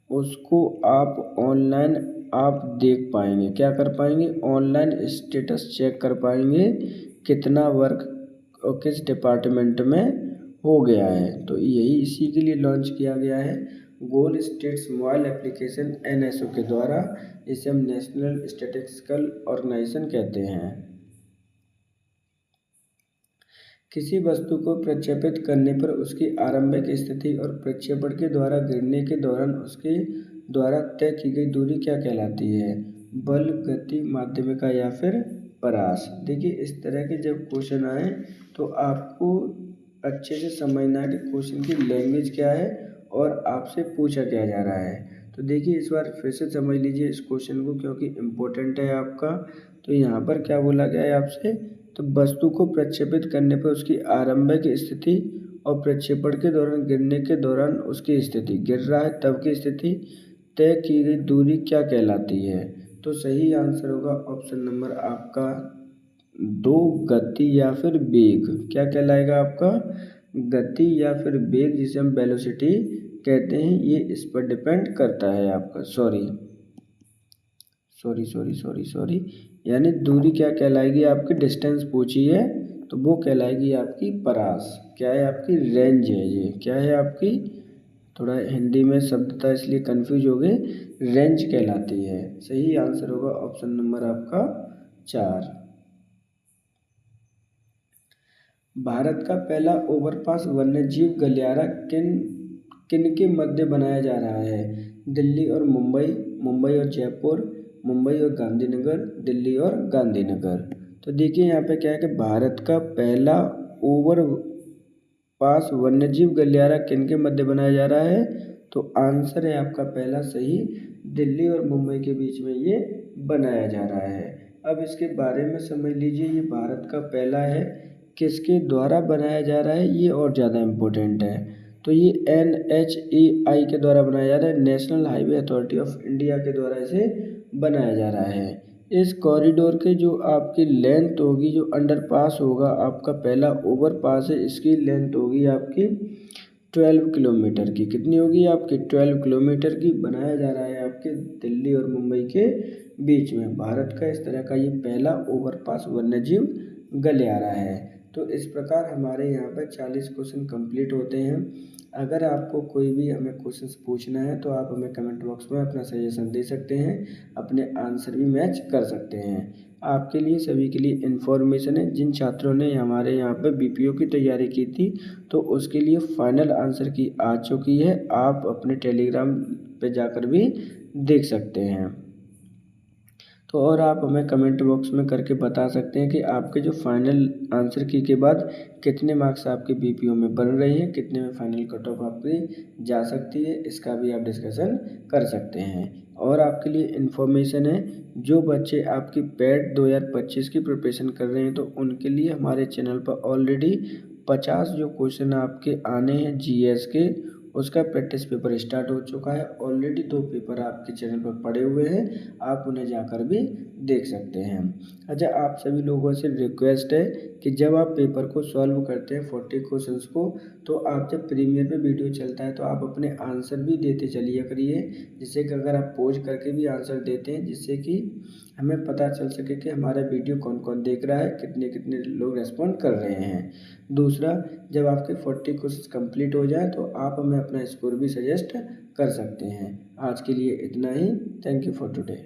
उसको आप ऑनलाइन आप देख पाएंगे। क्या कर पाएंगे? ऑनलाइन स्टेटस चेक कर पाएंगे कितना वर्क और किस डिपार्टमेंट में हो गया है। तो यही इसी के लिए लॉन्च किया गया है gold states mobile application NSO के द्वारा। इसे हम नेशनल स्टैटिस्टिकल ऑर्गेनाइजेशन कहते हैं। किसी वस्तु को प्रक्षेपित करने पर उसकी आरंभिक स्थिति और प्रक्षेपण के द्वारा गिरने के दौरान उसके द्वारा तय की गई दूरी क्या कहलाती है? बल, गति, माध्यमिका या फिर परास। देखिए इस तरह के जब क्वेश्चन आए तो आपको अच्छे से समझना है कि क्वेश्चन की लैंग्वेज क्या है और आपसे पूछा क्या जा रहा है। तो देखिए इस बार फिर से समझ लीजिए इस क्वेश्चन को, क्योंकि इम्पोर्टेंट है आपका। तो यहाँ पर क्या बोला गया है आपसे? तो वस्तु को प्रक्षेपित करने पर उसकी आरंभिक स्थिति और प्रक्षेपण के दौरान गिरने के दौरान उसकी स्थिति, गिर रहा है तब की स्थिति, तय की गई दूरी क्या कहलाती है? तो सही आंसर होगा ऑप्शन नंबर आपका 2 गति या फिर वेग। क्या कहलाएगा आपका? गति या फिर वेग, जिसे हम वेलोसिटी कहते हैं। ये इस पर डिपेंड करता है आपका। सॉरी यानी दूरी क्या कहलाएगी आपकी? डिस्टेंस पूछी है तो वो कहलाएगी आपकी परास। क्या है आपकी? रेंज है ये। क्या है आपकी? थोड़ा हिंदी में शब्द था इसलिए कंफ्यूज हो गए। रेंज कहलाती है। सही आंसर होगा ऑप्शन नंबर आपका 4। भारत का पहला ओवरपास वन्यजीव गलियारा किन के मध्य बनाया जा रहा है? दिल्ली और मुंबई, मुंबई और जयपुर, मुंबई और गांधीनगर, दिल्ली और गांधीनगर। तो देखिए यहाँ पे क्या है कि भारत का पहला ओवर पास वन्यजीव गलियारा किन के मध्य बनाया जा रहा है? तो आंसर है आपका पहला सही, दिल्ली और मुंबई के बीच में ये बनाया जा रहा है। अब इसके बारे में समझ लीजिए, ये भारत का पहला है, किसके द्वारा बनाया जा रहा है ये और ज़्यादा इम्पोर्टेंट है। तो ये NHAI के द्वारा बनाया जा रहा है, national highway authority of India के द्वारा इसे बनाया जा रहा है। इस कॉरिडोर के जो आपकी लेंथ होगी, जो अंडरपास होगा आपका पहला ओवरपास है, इसकी लेंथ होगी आपकी 12 किलोमीटर की। कितनी होगी आपकी? 12 किलोमीटर की। बनाया जा रहा है आपके दिल्ली और मुंबई के बीच में। भारत का इस तरह का ये पहला ओवरपास वन्यजीव गलियारा है। तो तो इस प्रकार हमारे यहाँ पर 40 क्वेश्चन कंप्लीट होते हैं। अगर आपको कोई भी हमें क्वेश्चंस पूछना है तो आप हमें कमेंट बॉक्स में अपना सजेशन दे सकते हैं, अपने आंसर भी मैच कर सकते हैं। आपके लिए सभी के लिए इन्फॉर्मेशन है, जिन छात्रों ने हमारे यहाँ पे बीपीओ की तैयारी की थी तो उसके लिए फाइनल आंसर की आ चुकी है। आप अपने टेलीग्राम पे जाकर भी देख सकते हैं। तो और आप हमें कमेंट बॉक्स में करके बता सकते हैं कि आपके जो फाइनल आंसर की के बाद कितने मार्क्स आपके बीपीओ में बन रही हैं, कितने में फाइनल कट ऑफ आपकी जा सकती है, इसका भी आप डिस्कशन कर सकते हैं। और आपके लिए इन्फॉर्मेशन है, जो बच्चे आपकी पेट 2025 की प्रिपरेशन कर रहे हैं तो उनके लिए हमारे चैनल पर ऑलरेडी 50 जो क्वेश्चन आपके आने हैं जीएस के, उसका प्रैक्टिस पेपर स्टार्ट हो चुका है। ऑलरेडी 2 पेपर आपके चैनल पर पड़े हुए हैं, आप उन्हें जाकर भी देख सकते हैं। अच्छा, आप सभी लोगों से रिक्वेस्ट है कि जब आप पेपर को सॉल्व करते हैं 40 क्वेश्चंस को, तो आप जब प्रीमियर पे वीडियो चलता है तो आप अपने आंसर भी देते चलिए करिए, जिससे कि अगर आप पॉज करके भी आंसर देते हैं, जिससे कि हमें पता चल सके कि हमारा वीडियो कौन कौन देख रहा है, कितने कितने लोग रेस्पॉन्ड कर रहे हैं। दूसरा, जब आपके 40 क्वेश्चंस कंप्लीट हो जाए तो आप हमें अपना स्कोर भी सजेस्ट कर सकते हैं। आज के लिए इतना ही। Thank you for today.